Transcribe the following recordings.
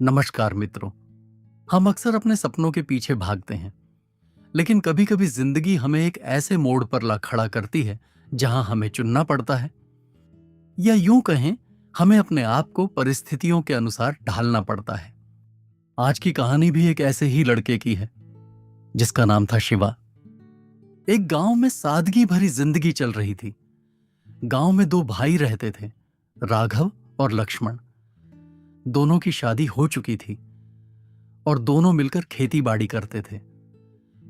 नमस्कार मित्रों। हम अक्सर अपने सपनों के पीछे भागते हैं, लेकिन कभी कभी जिंदगी हमें एक ऐसे मोड़ पर ला खड़ा करती है जहां हमें चुनना पड़ता है, या यूं कहें, हमें अपने आप को परिस्थितियों के अनुसार ढालना पड़ता है। आज की कहानी भी एक ऐसे ही लड़के की है जिसका नाम था शिवा। एक गांव में सादगी भरी जिंदगी चल रही थी। गांव में दो भाई रहते थे, राघव और लक्ष्मण। दोनों की शादी हो चुकी थी और दोनों मिलकर खेती बाड़ी करते थे।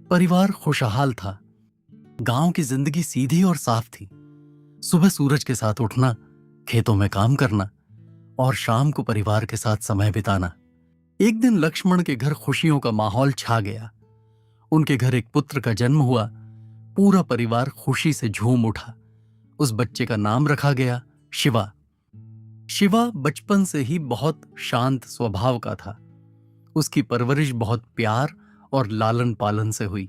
परिवार खुशहाल था। गांव की जिंदगी सीधी और साफ थी। सुबह सूरज के साथ उठना, खेतों में काम करना और शाम को परिवार के साथ समय बिताना। एक दिन लक्ष्मण के घर खुशियों का माहौल छा गया। उनके घर एक पुत्र का जन्म हुआ। पूरा परिवार खुशी से झूम उठा। उस बच्चे का नाम रखा गया शिवा। शिवा बचपन से ही बहुत शांत स्वभाव का था। उसकी परवरिश बहुत प्यार और लालन पालन से हुई।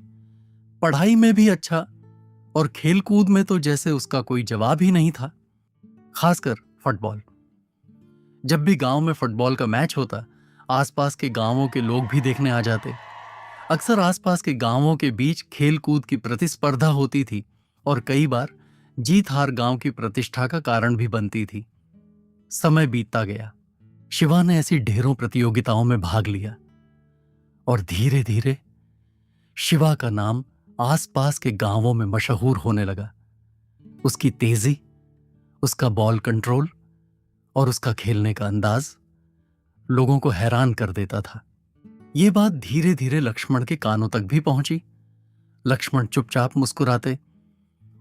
पढ़ाई में भी अच्छा और खेलकूद में तो जैसे उसका कोई जवाब ही नहीं था, खासकर फुटबॉल। जब भी गांव में फुटबॉल का मैच होता, आसपास के गांवों के लोग भी देखने आ जाते। अक्सर आसपास के गांवों के बीच खेलकूद की प्रतिस्पर्धा होती थी और कई बार जीत हार गांव की प्रतिष्ठा का कारण भी बनती थी। समय बीतता गया। शिवा ने ऐसी ढेरों प्रतियोगिताओं में भाग लिया और धीरे धीरे शिवा का नाम आसपास के गांवों में मशहूर होने लगा। उसकी तेजी, उसका बॉल कंट्रोल और उसका खेलने का अंदाज लोगों को हैरान कर देता था। यह बात धीरे धीरे लक्ष्मण के कानों तक भी पहुंची। लक्ष्मण चुपचाप मुस्कुराते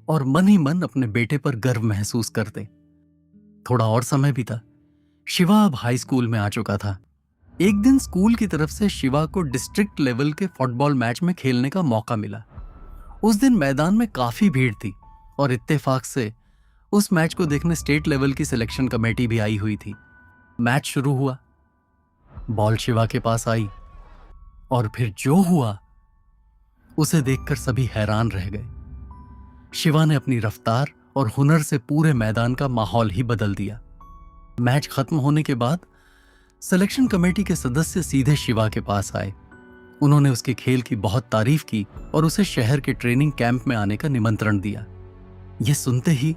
और मन ही मन अपने बेटे पर गर्व महसूस करते। थोड़ा और समय बीता। शिवा अब हाई स्कूल में आ चुका था। एक दिन स्कूल की तरफ से शिवा को डिस्ट्रिक्ट लेवल के फुटबॉल मैच में खेलने का मौका मिला। उस दिन मैदान में काफी भीड़ थी और इत्तेफाक से उस मैच को देखने स्टेट लेवल की सिलेक्शन कमेटी भी आई हुई थी। मैच शुरू हुआ। बॉल शिवा के पास आई और फिर जो हुआ उसे देखकर सभी हैरान रह गए। शिवा ने अपनी रफ्तार और हुनर से पूरे मैदान का माहौल ही बदल दिया। मैच खत्म होने के बाद सिलेक्शन कमेटी के सदस्य सीधे शिवा के पास आए। उन्होंने उसके खेल की बहुत तारीफ की और उसे शहर के ट्रेनिंग कैंप में आने का निमंत्रण दिया। यह सुनते ही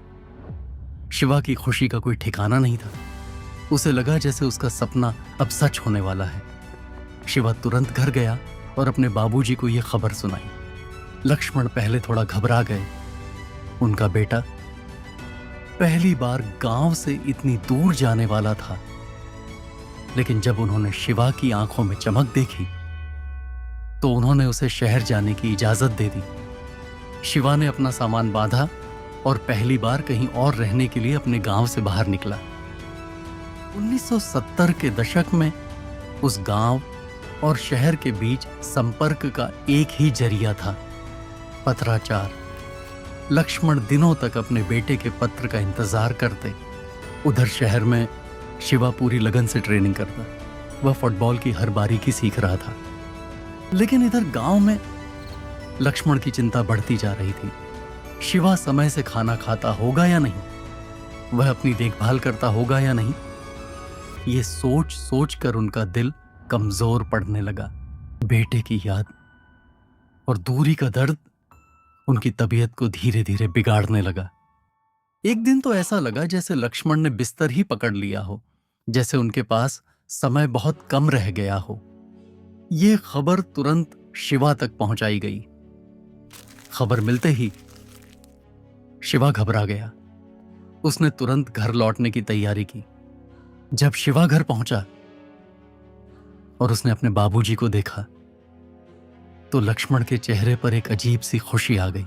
शिवा की खुशी का कोई ठिकाना नहीं था। उसे लगा जैसे उसका सपना अब सच होने वाला है। शिवा तुरंत घर गया और अपने बाबूजी को यह खबर सुनाई। लक्ष्मण पहले थोड़ा घबरा गए। उनका बेटा पहली बार गांव से इतनी दूर जाने वाला था, लेकिन जब उन्होंने शिवा की आंखों में चमक देखी तो उन्होंने उसे शहर जाने की इजाजत दे दी। शिवा ने अपना सामान बांधा और पहली बार कहीं और रहने के लिए अपने गांव से बाहर निकला। 1970 के दशक में उस गांव और शहर के बीच संपर्क का एक ही जरिया था, पत्राचार। लक्ष्मण दिनों तक अपने बेटे के पत्र का इंतजार करते। उधर शहर में शिवा पूरी लगन से ट्रेनिंग करता। वह फुटबॉल की हर बारीकी सीख रहा था। लेकिन इधर गांव में लक्ष्मण की चिंता बढ़ती जा रही थी। शिवा समय से खाना खाता होगा या नहीं, वह अपनी देखभाल करता होगा या नहीं, ये सोच सोच कर उनका दिल कमजोर पड़ने लगा। बेटे की याद और दूरी का दर्द उनकी तबीयत को धीरे धीरे बिगाड़ने लगा। एक दिन तो ऐसा लगा जैसे लक्ष्मण ने बिस्तर ही पकड़ लिया हो, जैसे उनके पास समय बहुत कम रह गया हो। यह खबर तुरंत शिवा तक पहुंचाई गई। खबर मिलते ही शिवा घबरा गया। उसने तुरंत घर लौटने की तैयारी की। जब शिवा घर पहुंचा और उसने अपने बाबूजी को देखा तो लक्ष्मण के चेहरे पर एक अजीब सी खुशी आ गई,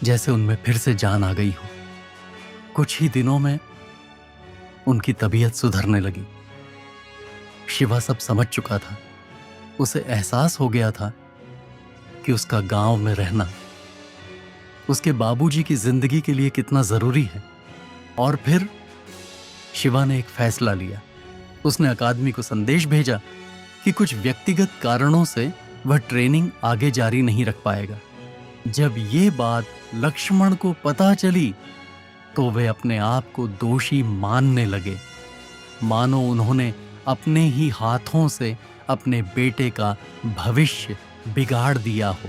जैसे उनमें फिर से जान आ गई हो। कुछ ही दिनों में उनकी तबीयत सुधरने लगी। शिवा सब समझ चुका था। उसे एहसास हो गया था कि उसका गांव में रहना उसके बाबूजी की जिंदगी के लिए कितना जरूरी है। और फिर शिवा ने एक फैसला लिया। उसने अकादमी को संदेश भेजा कि कुछ व्यक्तिगत कारणों से वह ट्रेनिंग आगे जारी नहीं रख पाएगा। जब ये बात लक्ष्मण को पता चली तो वे अपने आप को दोषी मानने लगे, मानो उन्होंने अपने ही हाथों से अपने बेटे का भविष्य बिगाड़ दिया हो।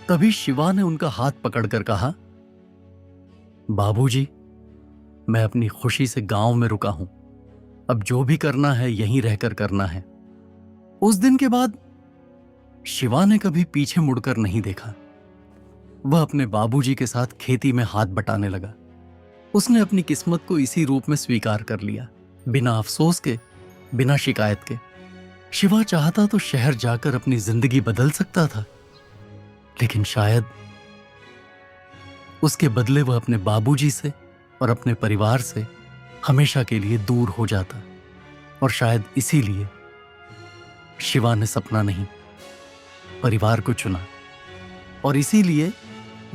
तभी शिवा ने उनका हाथ पकड़कर कहा, बाबूजी, मैं अपनी खुशी से गांव में रुका हूं। अब जो भी करना है यहीं रहकर करना है। उस दिन के बाद शिवा ने कभी पीछे मुड़कर नहीं देखा। वह अपने बाबूजी के साथ खेती में हाथ बटाने लगा। उसने अपनी किस्मत को इसी रूप में स्वीकार कर लिया, बिना अफसोस के, बिना शिकायत के। शिवा चाहता तो शहर जाकर अपनी जिंदगी बदल सकता था, लेकिन शायद उसके बदले वह अपने बाबूजी से और अपने परिवार से हमेशा के लिए दूर हो जाता। और शायद इसीलिए शिवा ने सपना नहीं, परिवार को चुना। और इसीलिए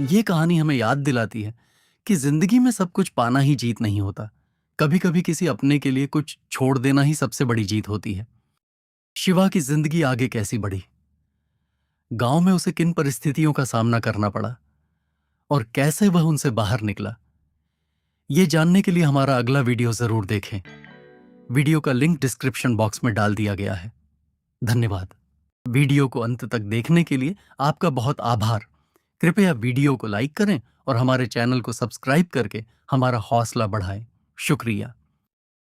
ये कहानी हमें याद दिलाती है कि जिंदगी में सब कुछ पाना ही जीत नहीं होता। कभी कभी किसी अपने के लिए कुछ छोड़ देना ही सबसे बड़ी जीत होती है। शिवा की जिंदगी आगे कैसी बढ़ी, गांव में उसे किन परिस्थितियों का सामना करना पड़ा और कैसे वह उनसे बाहर निकला, ये जानने के लिए हमारा अगला वीडियो जरूर देखें। वीडियो का लिंक डिस्क्रिप्शन बॉक्स में डाल दिया गया है। धन्यवाद। वीडियो को अंत तक देखने के लिए आपका बहुत आभार। कृपया वीडियो को लाइक करें और हमारे चैनल को सब्सक्राइब करके हमारा हौसला बढ़ाएं। शुक्रिया।